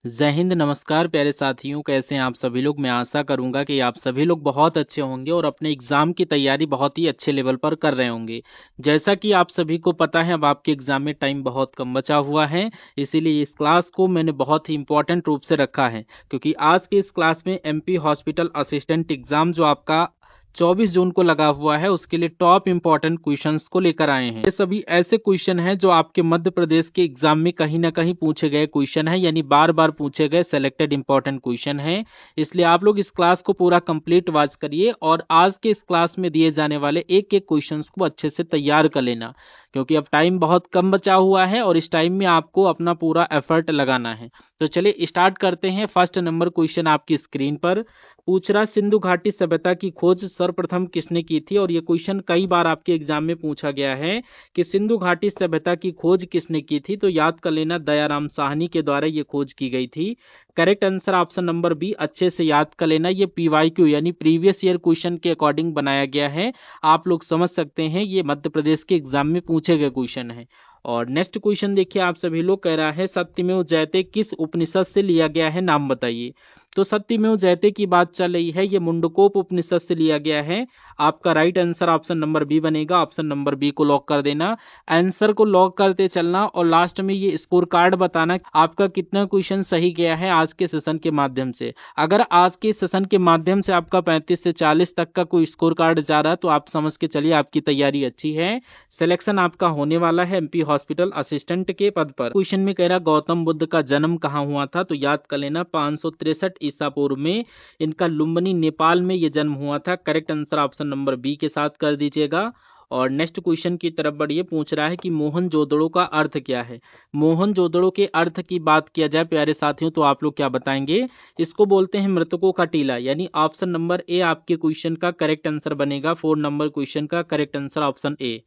जय हिंद, नमस्कार प्यारे साथियों। कैसे हैं आप सभी लोग। मैं आशा करूंगा कि आप सभी लोग बहुत अच्छे होंगे और अपने एग्जाम की तैयारी बहुत ही अच्छे लेवल पर कर रहे होंगे। जैसा कि आप सभी को पता है, अब आपके एग्जाम में टाइम बहुत कम बचा हुआ है, इसीलिए इस क्लास को मैंने बहुत ही इंपॉर्टेंट रूप से रखा है, क्योंकि आज के इस क्लास में एमपी हॉस्पिटल असिस्टेंट एग्जाम जो आपका 24 जून को लगा हुआ है, उसके लिए टॉप इंपॉर्टेंट क्वेश्चंस को लेकर आए हैं। ये सभी ऐसे क्वेश्चन हैं जो आपके मध्य प्रदेश के एग्जाम में कहीं ना कहीं पूछे गए क्वेश्चन है, यानी बार बार पूछे गए सेलेक्टेड इंपॉर्टेंट क्वेश्चन है। इसलिए आप लोग इस क्लास को पूरा कंप्लीट वॉच करिए और आज के इस क्लास में दिए जाने वाले एक एक क्वेश्चन को अच्छे से तैयार कर लेना, क्योंकि अब टाइम बहुत कम बचा हुआ है और इस टाइम में आपको अपना पूरा एफर्ट लगाना है। तो चलिए स्टार्ट करते हैं। फर्स्ट नंबर क्वेश्चन आपकी स्क्रीन पर पूछ रहा, सिंधु घाटी सभ्यता की खोज सर्वप्रथम किसने की थी। और ये क्वेश्चन कई बार आपके एग्जाम में पूछा गया है कि सिंधु घाटी सभ्यता की खोज किसने की थी, तो याद कर लेना दयाराम साहनी के द्वारा ये खोज की गई थी। Correct answer option number B, अच्छे से याद कर लेना। ये पीवाईक्यू यानी प्रीवियस ईयर क्वेश्चन के अकॉर्डिंग बनाया गया है, आप लोग समझ सकते हैं ये मध्य प्रदेश के एग्जाम में पूछे गए क्वेश्चन है। और नेक्स्ट क्वेश्चन देखिए, आप सभी लोग कह रहा है सत्यमेव जयते किस उपनिषद से लिया गया है, नाम बताइए। तो सत्यमेव जयते की बात चल रही है, ये मुंडकोप उपनिषद से लिया गया है। आपका right answer option number B बनेगा। ऑप्शन नंबर बी को लॉक कर देना। आंसर को लॉक करते चलना और लास्ट में ये स्कोर कार्ड बताना आपका कितना क्वेश्चन सही गया है आज के सेशन के माध्यम से। अगर आज के सेशन के माध्यम से आपका 35 से 40 तक का कोई स्कोर कार्ड जा रहा है, तो आप समझ के चलिए आपकी तैयारी अच्छी है, सिलेक्शन आपका होने वाला है एमपी हॉस्पिटल असिस्टेंट के पद पर। क्वेश्चन में कह रहा गौतम बुद्ध का जन्म कहाँ हुआ था, तो याद कर लेना 563 ईसा पूर्व में इनका लुम्बिनी नेपाल में ये जन्म हुआ था। Correct answer option number B के साथ कर दीजिएगा। और नेक्स्ट क्वेश्चन की तरफ बढ़िए, पूछ रहा है कि मोहनजोदड़ो का अर्थ क्या है। मोहनजोदड़ो के अर्थ की बात किया जाए प्यारे साथियों, तो आप लोग क्या बताएंगे। इसको बोलते हैं मृतकों का टीला, यानी ऑप्शन नंबर ए आपके क्वेश्चन का करेक्ट आंसर बनेगा। 4 नंबर क्वेश्चन का correct answer option A.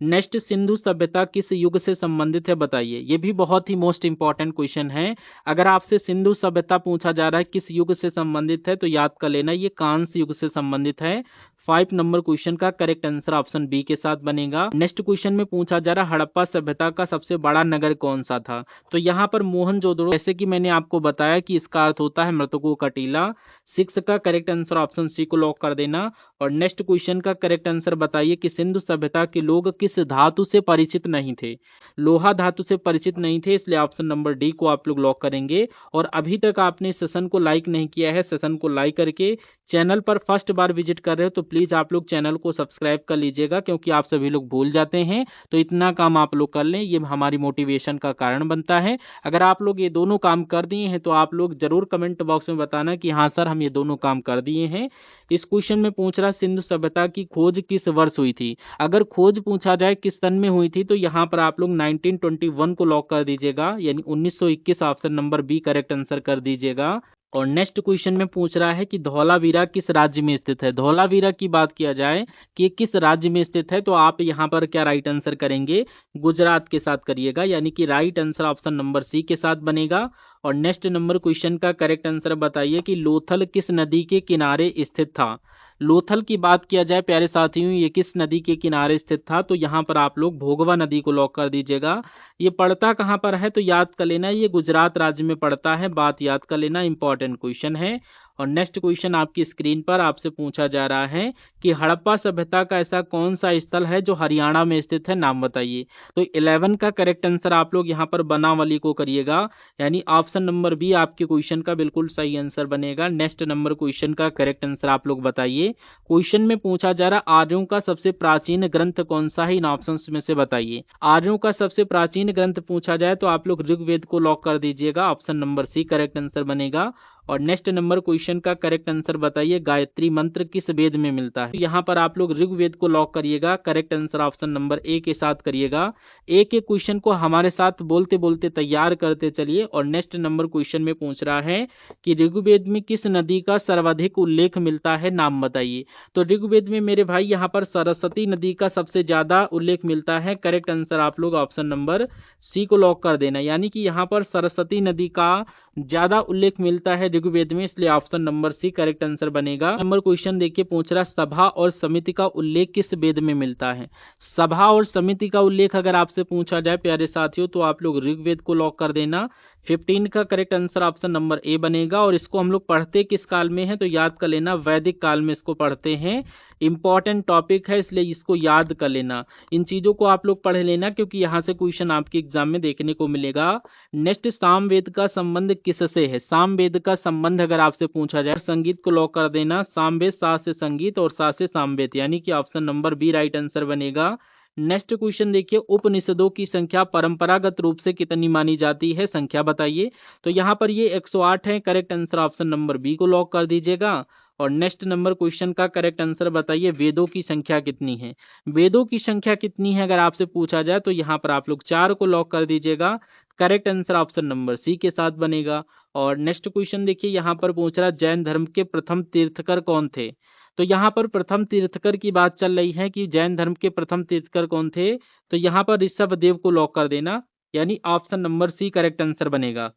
Next, Sindhu सभ्यता किस युग से संबंधित है, बताइए। ये भी बहुत ही मोस्ट इंपॉर्टेंट क्वेश्चन है। अगर आपसे सिंधु सभ्यता पूछा जा रहा है किस युग से संबंधित है, तो याद कर लेना ये कांस्य युग से संबंधित है। 5 नंबर क्वेश्चन का करेक्ट आंसर ऑप्शन बी के साथ बनेगा। नेक्स्ट क्वेश्चन में पूछा जा रहा हड़प्पा सभ्यता का सबसे बड़ा नगर कौन सा था, तो यहाँ पर मोहनजोदड़ो, जैसे कि मैंने आपको बताया कि इसका अर्थ होता है मृतकों का टीला। 6 का करेक्ट आंसर ऑप्शन सी को लॉक कर देना। और नेक्स्ट क्वेश्चन का करेक्ट आंसर बताइए कि सिंधु सभ्यता के लोग किस धातु से परिचित नहीं थे। लोहा धातु से परिचित नहीं थे, इसलिए ऑप्शन नंबर डी को आप लोग लॉक करेंगे। और अभी तक आपने सेशन को लाइक नहीं किया है, सेशन को लाइक करके चैनल पर फर्स्ट बार विजिट कर रहे हो तो प्लीज आप लोग चैनल को सब्सक्राइब कर लीजिएगा, क्योंकि आप सभी लोग भूल जाते हैं। तो इतना काम आप लोग कर लें, ये हमारी मोटिवेशन का कारण बनता है। अगर आप लोग ये दोनों काम कर दिए हैं तो आप लोग जरूर कमेंट बॉक्स में बताना कि हाँ सर हम ये दोनों काम कर दिए हैं। इस क्वेश्चन में पूछ रहा सिंधु सभ्यता की खोज किस वर्ष हुई थी। अगर खोज पूछा जाए किस सन में हुई थी, तो यहाँ पर आप लोग 1921 को लॉक कर दीजिएगा, यानी 1921 option number B correct answer कर दीजिएगा। और नेक्स्ट क्वेश्चन में पूछ रहा है कि धौलावीरा किस राज्य में स्थित है। धौलावीरा की बात किया जाए कि किस राज्य में स्थित है, तो आप यहाँ पर क्या राइट आंसर करेंगे, गुजरात के साथ करिएगा, यानी कि right answer option number C के साथ बनेगा। और नेक्स्ट नंबर क्वेश्चन का करेक्ट आंसर बताइए कि लोथल किस नदी के किनारे स्थित था। लोथल की बात किया जाए प्यारे साथियों, ये किस नदी के किनारे स्थित था, तो यहाँ पर आप लोग भोगवा नदी को लॉक कर दीजिएगा। ये पड़ता कहाँ पर है, तो याद कर लेना ये गुजरात राज्य में पड़ता है, बात याद कर लेना, इंपॉर्टेंट क्वेश्चन है। और नेक्स्ट क्वेश्चन आपकी स्क्रीन पर आपसे पूछा जा रहा है कि हड़प्पा सभ्यता का ऐसा कौन सा स्थल है जो हरियाणा में स्थित है, नाम बताइए। तो 11 का करेक्ट आंसर आप लोग यहाँ पर बनावली को करिएगा, यानी ऑप्शन नंबर बी आपके क्वेश्चन का बिल्कुल सही आंसर बनेगा। नेक्स्ट नंबर क्वेश्चन का करेक्ट आंसर आप लोग बताइए। क्वेश्चन में पूछा जा रहा आर्यों का सबसे प्राचीन ग्रंथ कौन सा है, इन ऑप्शंस में से बताइए। आर्यों का सबसे प्राचीन ग्रंथ पूछा जाए तो आप लोग ऋग्वेद को लॉक कर दीजिएगा, option number C correct answer बनेगा। और नेक्स्ट नंबर क्वेश्चन का करेक्ट आंसर बताइए, गायत्री मंत्र किस वेद में मिलता है। यहाँ पर आप लोग ऋग्वेद को लॉक करिएगा, correct answer option number A के साथ करिएगा। एक एक क्वेश्चन को हमारे साथ बोलते बोलते तैयार करते चलिए। और नेक्स्ट नंबर क्वेश्चन में पूछ रहा है कि ऋग्वेद में किस नदी का सर्वाधिक उल्लेख मिलता है, नाम बताइए। तो ऋग्वेद में मेरे भाई यहाँ पर सरस्वती नदी का सबसे ज्यादा उल्लेख मिलता है। करेक्ट आंसर आप लोग ऑप्शन नंबर सी को लॉक कर देना, यानी कि यहाँ पर सरस्वती नदी का ज्यादा उल्लेख मिलता है ऋग्वेद में, इसलिए option number C correct answer बनेगा। नंबर क्वेश्चन देखिए, पूछ रहा सभा और समिति का उल्लेख किस वेद में मिलता है। सभा और समिति का उल्लेख अगर आपसे पूछा जाए प्यारे साथियों, तो आप लोग ऋग्वेद को लॉक कर देना। 15 का correct answer option number A बनेगा। और इसको हम लोग पढ़ते किस काल में हैं तो याद कर लेना, वैदिक काल में इसको पढ़ते हैं। इंपॉर्टेंट टॉपिक है इसलिए इसको याद कर लेना। इन चीजों को आप लोग पढ़ लेना क्योंकि यहाँ से क्वेश्चन आपके एग्जाम में देखने को मिलेगा। नेक्स्ट, सामवेद का संबंध किससे है? सामवेद का संबंध अगर आपसे पूछा जाए, संगीत को लॉक कर देना। सामवेद सा से संगीत और सा से सामवेद, यानी कि option number B right answer बनेगा। नेक्स्ट क्वेश्चन देखिए, उपनिषदों की संख्या परंपरागत रूप से कितनी मानी जाती है? संख्या बताइए। तो यहाँ पर ये 108 है। Correct answer option number B को लॉक कर दीजिएगा। और नेक्स्ट नंबर क्वेश्चन का करेक्ट आंसर बताइए, वेदों की संख्या कितनी है? वेदों की संख्या कितनी है अगर आपसे पूछा जाए तो यहाँ पर आप लोग 4 को लॉक कर दीजिएगा। Correct answer option number C के साथ बनेगा। और नेक्स्ट क्वेश्चन देखिए, यहाँ पर पूछ रहा जैन धर्म के प्रथम तीर्थकर कौन थे? तो यहाँ पर प्रथम तीर्थकर की बात चल रही है कि जैन धर्म के प्रथम तीर्थकर कौन थे? तो यहाँ पर ऋषभदेव को लॉक कर देना, यानी option number C correct answer बनेगा।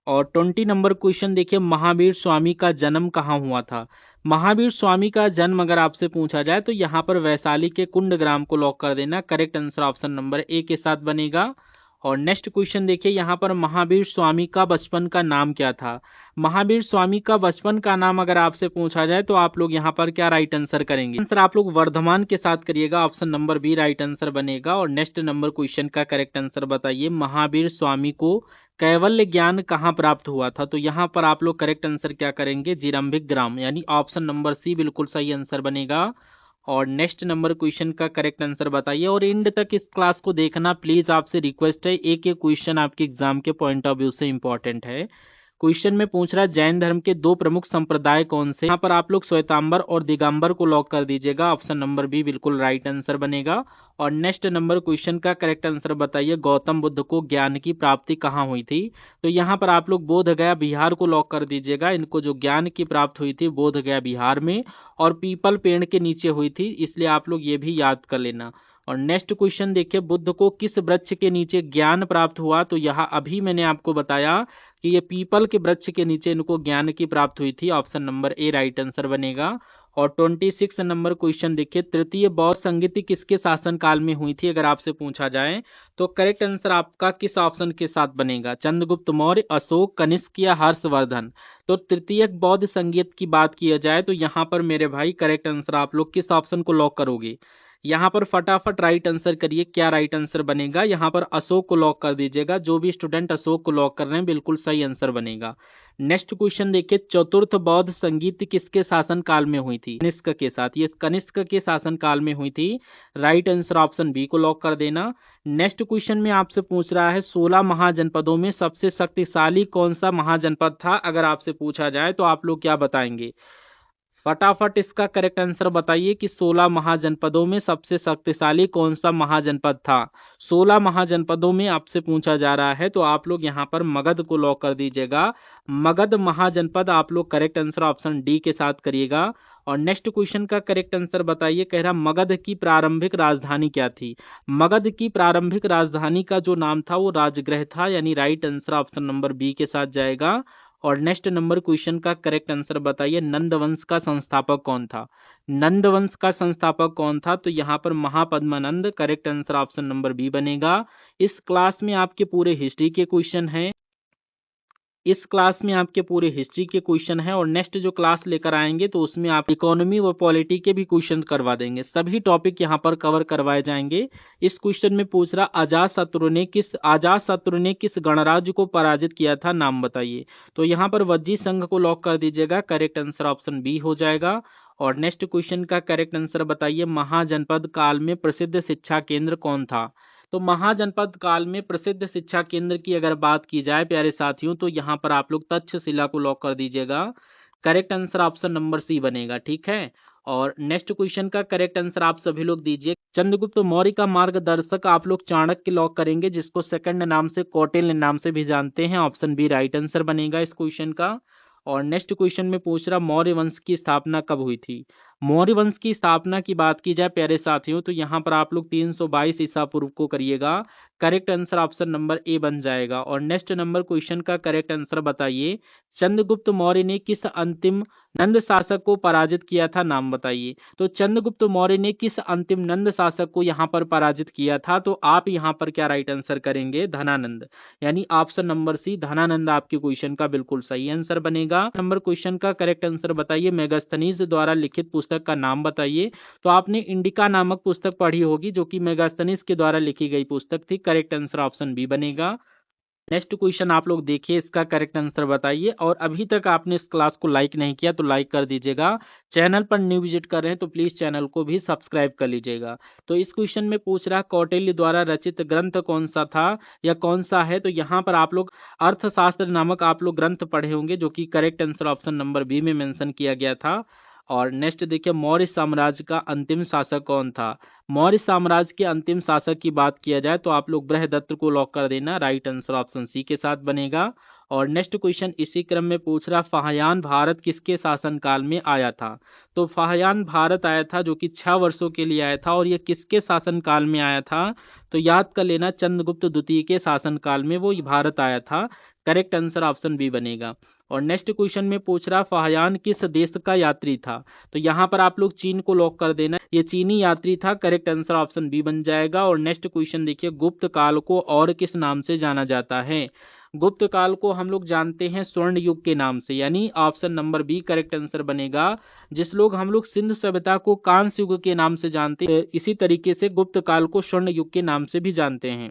और 20 नंबर क्वेश्चन देखिए, महावीर स्वामी का जन्म कहाँ हुआ था? महावीर स्वामी का जन्म अगर आपसे पूछा जाए तो यहाँ पर वैशाली के कुंडग्राम को लॉक कर देना। Correct answer option number A के साथ बनेगा। और नेक्स्ट क्वेश्चन देखिए, यहाँ पर महावीर स्वामी का बचपन का नाम क्या था? महावीर स्वामी का बचपन का नाम अगर आपसे पूछा जाए तो आप लोग यहाँ पर क्या राइट आंसर करेंगे? आंसर आप लोग वर्धमान के साथ करिएगा, option number B right answer बनेगा। और नेक्स्ट नंबर क्वेश्चन का करेक्ट आंसर बताइए, महावीर स्वामी को कैवल्य ज्ञान कहाँ प्राप्त हुआ था? तो यहाँ पर आप लोग करेक्ट आंसर क्या करेंगे? जिरंभिक ग्राम, यानी ऑप्शन नंबर सी बिल्कुल सही आंसर बनेगा। और नेक्स्ट नंबर क्वेश्चन का करेक्ट आंसर बताइए। और एंड तक इस क्लास को देखना प्लीज, आपसे रिक्वेस्ट है। एक एक क्वेश्चन आपके एग्जाम के पॉइंट ऑफ व्यू से इंपॉर्टेंट है। क्वेश्चन में पूछ रहा है जैन धर्म के 2 प्रमुख संप्रदाय कौन से? यहाँ पर आप लोग श्वेतांबर और दिगंबर को लॉक कर दीजिएगा, ऑप्शन नंबर बी बिल्कुल राइट आंसर बनेगा। और नेक्स्ट नंबर क्वेश्चन का करेक्ट आंसर बताइए, गौतम बुद्ध को ज्ञान की प्राप्ति कहाँ हुई थी? तो यहाँ पर आप लोग बोध गया बिहार को लॉक कर दीजिएगा। इनको जो ज्ञान की प्राप्त हुई थी बोध गया बिहार में, और पीपल पेड़ के नीचे हुई थी, इसलिए आप लोग ये भी याद कर लेना। और नेक्स्ट क्वेश्चन देखिए, बुद्ध को किस वृक्ष के नीचे ज्ञान प्राप्त हुआ? तो यहाँ अभी मैंने आपको बताया कि ये पीपल के वृक्ष के नीचे इनको ज्ञान की प्राप्त हुई थी, option number A right answer बनेगा। और 26 नंबर क्वेश्चन देखिए, तृतीय बौद्ध संगीति किसके शासन काल में हुई थी अगर आपसे पूछा जाए? तो करेक्ट आंसर आपका किस ऑप्शन के साथ बनेगा? चंद्रगुप्त मौर्य, अशोक, कनिष्क या हर्षवर्धन? तो तृतीय बौद्ध संगीत की बात किया जाए तो यहाँ पर मेरे भाई करेक्ट आंसर आप लोग किस ऑप्शन को लॉक करोगे? यहाँ पर फटाफट राइट आंसर करिए, क्या राइट आंसर बनेगा? यहाँ पर अशोक को लॉक कर दीजिएगा। जो भी स्टूडेंट अशोक को लॉक कर रहे हैं बिल्कुल सही आंसर बनेगा। नेक्स्ट क्वेश्चन देखिए, चतुर्थ बौद्ध संगीत किसके शासन काल में हुई थी? कनिष्क के साथ, ये कनिष्क के शासन काल में हुई थी। राइट आंसर ऑप्शन बी को लॉक कर देना। नेक्स्ट क्वेश्चन में आपसे पूछ रहा है 16 महाजनपदों में सबसे शक्तिशाली कौन सा महाजनपद था? अगर आपसे पूछा जाए तो आप लोग क्या बताएंगे? फटाफट इसका करेक्ट आंसर बताइए कि 16 महाजनपदों में सबसे शक्तिशाली कौन सा महाजनपद था? 16 महाजनपदों में आपसे पूछा जा रहा है तो आप लोग यहाँ पर मगध को लॉक कर दीजिएगा। मगध महाजनपद आप लोग करेक्ट आंसर ऑप्शन डी के साथ करिएगा। और नेक्स्ट क्वेश्चन का करेक्ट आंसर बताइए, कह रहा मगध की प्रारंभिक राजधानी क्या थी? मगध की प्रारंभिक राजधानी का जो नाम था वो राजगृह था, यानी right answer option number B के साथ जाएगा। और नेक्स्ट नंबर क्वेश्चन का करेक्ट आंसर बताइए, नंद वंश का संस्थापक कौन था? नंद वंश का संस्थापक कौन था? तो यहाँ पर Mahapadmananda, correct answer option number B बनेगा। इस क्लास में आपके पूरे हिस्ट्री के क्वेश्चन हैं। इस क्लास में आपके पूरे हिस्ट्री के क्वेश्चन है। और नेक्स्ट जो क्लास लेकर आएंगे तो उसमें आप इकोनॉमी व पॉलिटी के भी क्वेश्चन करवा देंगे। सभी टॉपिक यहाँ पर कवर करवाए जाएंगे। इस क्वेश्चन में पूछ रहा अजात शत्रु ने किस गणराज्य को पराजित किया था? नाम बताइए। तो यहाँ पर वज्जी संघ को लॉक कर दीजिएगा, करेक्ट आंसर ऑप्शन बी हो जाएगा। और नेक्स्ट क्वेश्चन का करेक्ट आंसर बताइए, महाजनपद काल में प्रसिद्ध शिक्षा केंद्र कौन था? तो महाजनपद काल में प्रसिद्ध शिक्षा केंद्र की अगर बात की जाए प्यारे साथियों तो यहाँ पर आप लोग तक्षशिला को लॉक कर दीजिएगा। Correct answer option number C बनेगा, ठीक है। और नेक्स्ट क्वेश्चन का करेक्ट आंसर आप सभी लोग दीजिए। चंद्रगुप्त मौर्य का मार्गदर्शक आप लोग चाणक्य लॉक करेंगे, जिसको सेकंड नाम से कौटिल्य नाम से भी जानते हैं, ऑप्शन बी राइट आंसर बनेगा इस क्वेश्चन का। और नेक्स्ट क्वेश्चन में पूछ रहा मौर्य वंश की स्थापना कब हुई थी? मौर्य वंश की स्थापना की बात की जाए प्यारे साथियों तो यहाँ पर आप लोग 322 ईसा पूर्व को करिएगा। Correct answer option number A बन जाएगा। और नेक्स्ट नंबर क्वेश्चन का करेक्ट आंसर बताइए, चंद्रगुप्त मौर्य ने किस अंतिम नंद शासक को पराजित किया था, नाम बताइए। तो चंद्रगुप्त मौर्य ने किस अंतिम नंद शासक को यहाँ पर पराजित किया था, तो आप यहाँ पर क्या राइट आंसर करेंगे, धनानंद, यानी ऑप्शन नंबर सी धनानंद आपके क्वेश्चन का बिल्कुल सही आंसर बनेगा। नंबर क्वेश्चन का करेक्ट आंसर बताइए, मेगास्थनीज द्वारा लिखित पुस्तक का नाम बताइए। तो आपने इंडिका नामक पुस्तक पढ़ी होगी जो कि मेगास्थनीज के द्वारा लिखी गई पुस्तक थी। करेक्ट आंसर ऑप्शन बी बनेगा। नेक्स्ट क्वेश्चन आप लोग देखिए, इसका करेक्ट आंसर बताइए। और अभी तक आपने इस क्लास को लाइक नहीं किया तो लाइक कर दीजिएगा। चैनल पर न्यू विजिट कर रहे हैं तो प्लीज चैनल को भी सब्सक्राइब कर लीजिएगा। तो इस क्वेश्चन में पूछ रहा कौटिल्य द्वारा रचित ग्रंथ कौन सा था या कौन सा है, तो यहाँ पर आप लोग अर्थशास्त्र नामक आप लोग ग्रंथ पढ़े होंगे जो कि correct answer option number B में मेंशन किया गया था। और नेक्स्ट देखिए, मौर्य साम्राज्य का अंतिम शासक कौन था। मौर्य साम्राज्य के अंतिम शासक की बात किया जाए तो आप लोग बृहदत्त को लॉक कर देना, राइट आंसर ऑप्शन सी के साथ बनेगा। और नेक्स्ट क्वेश्चन इसी क्रम में पूछ रहा फाहियान भारत किसके शासनकाल में आया था। तो फाहियान भारत आया था जो कि 6 वर्षों के लिए आया था। और ये किसके शासनकाल में आया था, तो याद कर लेना चंद्रगुप्त द्वितीय के शासनकाल में वो भारत आया था। करेक्ट आंसर ऑप्शन बी बनेगा। और नेक्स्ट क्वेश्चन में पूछ रहा फाहियान किस देश का यात्री था। तो यहाँ पर आप लोग चीन को लॉक कर देना, ये चीनी यात्री था। करेक्ट आंसर ऑप्शन बी बन जाएगा। और नेक्स्ट क्वेश्चन देखिए, गुप्त काल को और किस नाम से जाना जाता है। गुप्त काल को हम लोग जानते हैं स्वर्ण युग के नाम से, यानी option number B correct answer बनेगा। जिस लोग हम लोग सिंधु सभ्यता को कांस्य युग के नाम से जानते हैं, इसी तरीके से गुप्त काल को स्वर्ण युग के नाम से भी जानते हैं।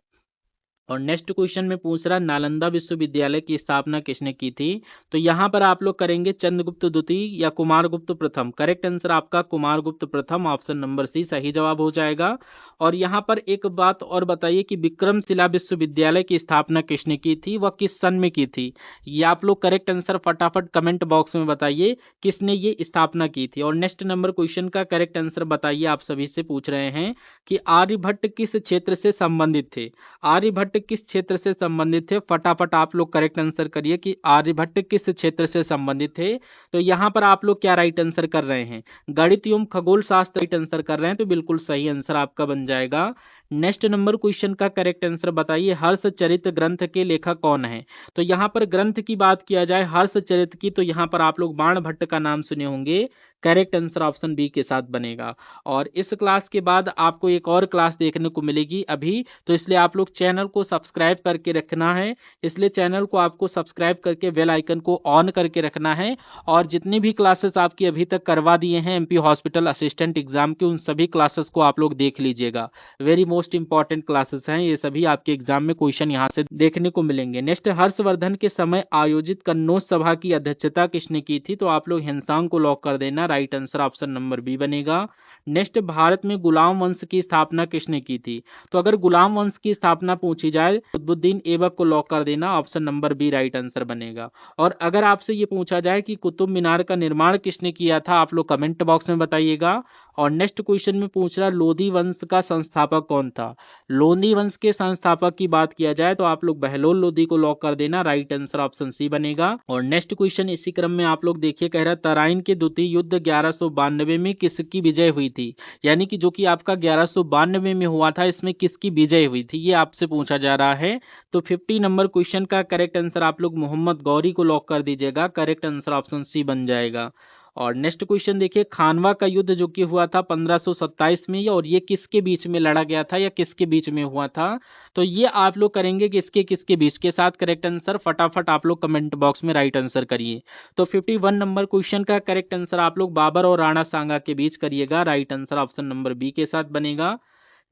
और नेक्स्ट क्वेश्चन में पूछ रहा नालंदा विश्वविद्यालय की स्थापना किसने की थी। तो यहाँ पर आप लोग करेंगे चंद्रगुप्त द्वितीय या कुमारगुप्त प्रथम। करेक्ट आंसर आपका कुमारगुप्त प्रथम, ऑप्शन नंबर सी सही जवाब हो जाएगा। और यहाँ पर एक बात और बताइए कि विक्रमशिला विश्वविद्यालय की स्थापना किसने की थी, वह किस सन में की थी। ये आप लोग करेक्ट आंसर फटाफट कमेंट बॉक्स में बताइए किसने ये स्थापना की थी। और नेक्स्ट नंबर क्वेश्चन का करेक्ट आंसर बताइए, आप सभी से पूछ रहे हैं कि आर्यभट्ट किस क्षेत्र से संबंधित थे। आर्यभट्ट किस क्षेत्र से संबंधित थे, फटाफट आप लोग करेक्ट आंसर करिए कि आर्यभट्ट किस क्षेत्र से संबंधित थे। तो यहाँ पर आप लोग क्या राइट आंसर कर रहे हैं, गणित एवं खगोल शास्त्र राइट आंसर कर रहे हैं, तो बिल्कुल सही आंसर आपका बन जाएगा। नेक्स्ट नंबर क्वेश्चन का करेक्ट आंसर बताइए, हर्षचरित ग्रंथ के लेखक कौन है। तो यहाँ पर ग्रंथ की बात किया जाए हर्षचरित की, तो यहाँ पर आप लोग बाणभट्ट का नाम सुने होंगे। करेक्ट आंसर ऑप्शन बी के साथ बनेगा। और इस क्लास के बाद आपको एक और क्लास देखने को मिलेगी अभी, तो इसलिए आप लोग चैनल को सब्सक्राइब करके रखना है। इसलिए चैनल को आपको सब्सक्राइब करके बेल आइकन को ऑन करके रखना है। और जितनी भी क्लासेस आपकी अभी तक करवा दिए हैं एमपी हॉस्पिटल असिस्टेंट एग्जाम की, उन सभी क्लासेस को आप लोग देख लीजिएगा। वेरी मोस्ट इंपॉर्टेंट क्लासेस हैं ये सभी, आपके एग्जाम में क्वेश्चन यहाँ से देखने को मिलेंगे। नेक्स्ट, हर्षवर्धन के समय आयोजित कन्नौज सभा की अध्यक्षता किसने की थी। तो आप लोग हिंसांग को लॉक कर देना, right answer option number B बनेगा। नेक्स्ट, भारत में गुलाम वंश की स्थापना किसने की थी। तो अगर गुलाम वंश की स्थापना पूछी जाए कुतुबुद्दीन ऐबक को लॉक कर देना, option number B right answer बनेगा। और अगर आपसे ये पूछा जाए कि कुतुब मीनार का निर्माण किसने किया था, आप लोग कमेंट बॉक्स में बताइएगा। और नेक्स्ट क्वेश्चन में पूछ रहा लोधी वंश का संस्थापक कौन था। लोधी वंश के संस्थापक की बात किया जाए तो आप लोग बहलोल लोधी को लॉक कर देना, राइट आंसर ऑप्शन सी बनेगा। और नेक्स्ट क्वेश्चन इसी क्रम में आप लोग देखिए, कह रहा तराइन के द्वितीय युद्ध 1192 में किसकी विजय हुई थी। यानी कि जो कि आपका 1192 में हुआ था, इसमें किसकी विजय हुई थी ये आपसे पूछा जा रहा है। तो 50 नंबर क्वेश्चन का करेक्ट आंसर आप लोग मोहम्मद गौरी को लॉक कर दीजिएगा, करेक्ट आंसर ऑप्शन सी बन जाएगा। और नेक्स्ट क्वेश्चन देखिए, खानवा का युद्ध जो कि हुआ था 1527 में, और ये किसके बीच में लड़ा गया था या किसके बीच में हुआ था। तो ये आप लोग करेंगे किसके किसके बीच के साथ, करेक्ट आंसर फटाफट आप लोग कमेंट बॉक्स में राइट आंसर करिए। तो 51 नंबर क्वेश्चन का करेक्ट आंसर आप लोग बाबर और राणा सांगा के बीच करिएगा, right answer option number B के साथ बनेगा।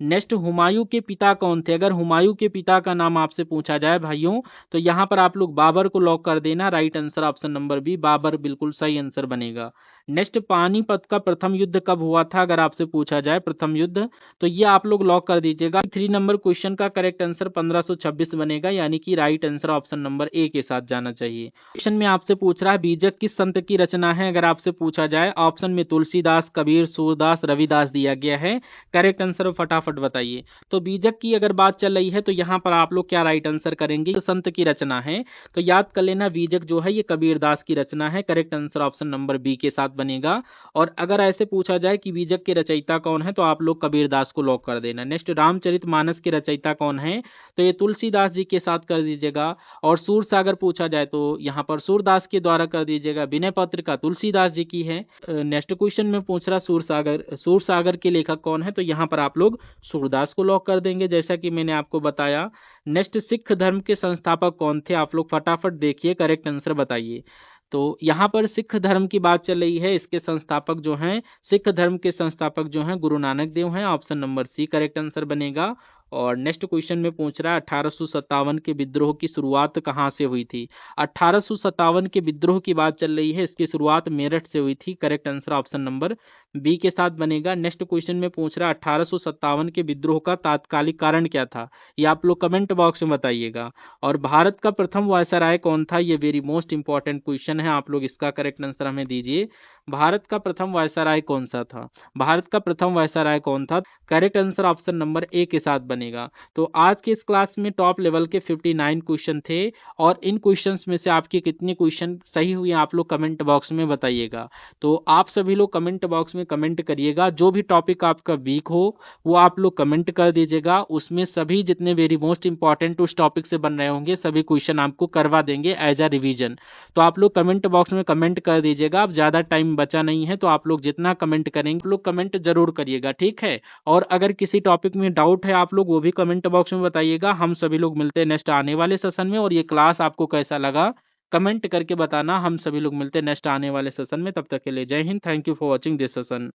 नेक्स्ट, हुमायूं के पिता कौन थे। अगर हुमायूं के पिता का नाम आपसे पूछा जाए भाइयों, तो यहाँ पर आप लोग बाबर को लॉक कर देना, right answer option number B Babur बिल्कुल सही आंसर बनेगा। नेक्स्ट, पानीपत का प्रथम युद्ध कब हुआ था, अगर आपसे पूछा जाए प्रथम युद्ध, तो ये आप लोग लॉक कर दीजिएगा। 3 नंबर क्वेश्चन का करेक्ट आंसर 1526 बनेगा, यानी कि right answer option number A के साथ जाना चाहिए। क्वेश्चन में आपसे पूछ रहा है बीजक किस संत की रचना है। अगर आपसे पूछा जाए ऑप्शन में तुलसीदास, कबीर, सूरदास, रविदास दिया गया है। करेक्ट आंसर फटाफट फटाफट बताइए। तो बीजक की अगर बात चल रही है तो यहाँ पर आप लोग क्या राइट आंसर करेंगे? संत की रचना है, तो याद कर लेना बीजक जो है ये कबीरदास की रचना है। Correct answer option number B के साथ बनेगा। और अगर ऐसे पूछा जाए कि बीजक के रचयिता कौन है, तो आप लोग कबीरदास को लॉक कर देना। नेक्स्ट, रामचरितमानस के रचयिता कौन है? तो ये तुलसीदास जी के साथ कर दीजिएगा। और सूरसागर पूछा जाए तो यहाँ पर सूरदास के द्वारा कर दीजिएगा। विनय पत्र का तुलसीदास जी की है। नेक्स्ट क्वेश्चन में पूछ रहा सूरसागर के लेखक कौन है? तो यहाँ पर आप लोग सूरदास को लॉक कर देंगे, जैसा कि मैंने आपको बताया। नेक्स्ट, सिख धर्म के संस्थापक कौन थे? आप लोग फटाफट देखिए, करेक्ट आंसर बताइए। तो यहाँ पर सिख धर्म की बात चल रही है। इसके संस्थापक जो हैं, सिख धर्म के संस्थापक जो हैं गुरु नानक देव हैं। Option number C correct answer बनेगा। और नेक्स्ट क्वेश्चन में पूछ रहा है 1857 के विद्रोह की शुरुआत कहाँ से हुई थी? 1857 के विद्रोह की बात चल रही है, इसकी शुरुआत मेरठ से हुई थी। Correct answer option number B के साथ बनेगा। नेक्स्ट क्वेश्चन में पूछ रहा है 1857 के विद्रोह का तात्कालिक कारण क्या था? ये आप लोग कमेंट बॉक्स में बताइएगा। और भारत का प्रथम वायसराय कौन था? ये वेरी मोस्ट इंपॉर्टेंट क्वेश्चन है, आप लोग इसका करेक्ट आंसर हमें दीजिए। भारत का प्रथम वायसराय कौन सा था? भारत का प्रथम वायसराय कौन था? Correct answer option number A के साथ बनेगा। तो आज के इस क्लास में टॉप लेवल के 59 क्वेश्चन थे। और इन क्वेश्चंस में से आपके कितने क्वेश्चन सही हुए आप लोग कमेंट बॉक्स में बताइएगा। तो आप सभी लोग कमेंट बॉक्स में कमेंट करिएगा। जो भी टॉपिक आपका वीक हो वो आप लोग कमेंट कर दीजिएगा। उसमें सभी जितने वेरी मोस्ट इंपॉर्टेंट उस टॉपिक से बन रहे होंगे सभी क्वेश्चन आपको करवा देंगे एज अ रिवीजन। तो आप लोग कमेंट बॉक्स में कमेंट कर दीजिएगा। अब ज़्यादा टाइम बचा नहीं है, तो आप लोग जितना कमेंट करेंगे आप लोग कमेंट जरूर करिएगा, ठीक है। और अगर किसी टॉपिक में डाउट है आप लोग वो भी कमेंट बॉक्स में बताइएगा। हम सभी लोग मिलते हैं नेक्स्ट आने वाले सेशन में। और ये क्लास आपको कैसा लगा कमेंट करके बताना। हम सभी लोग मिलते हैं नेक्स्ट आने वाले सेशन में। तब तक के लिए जय Hind. Thank you for watching this session.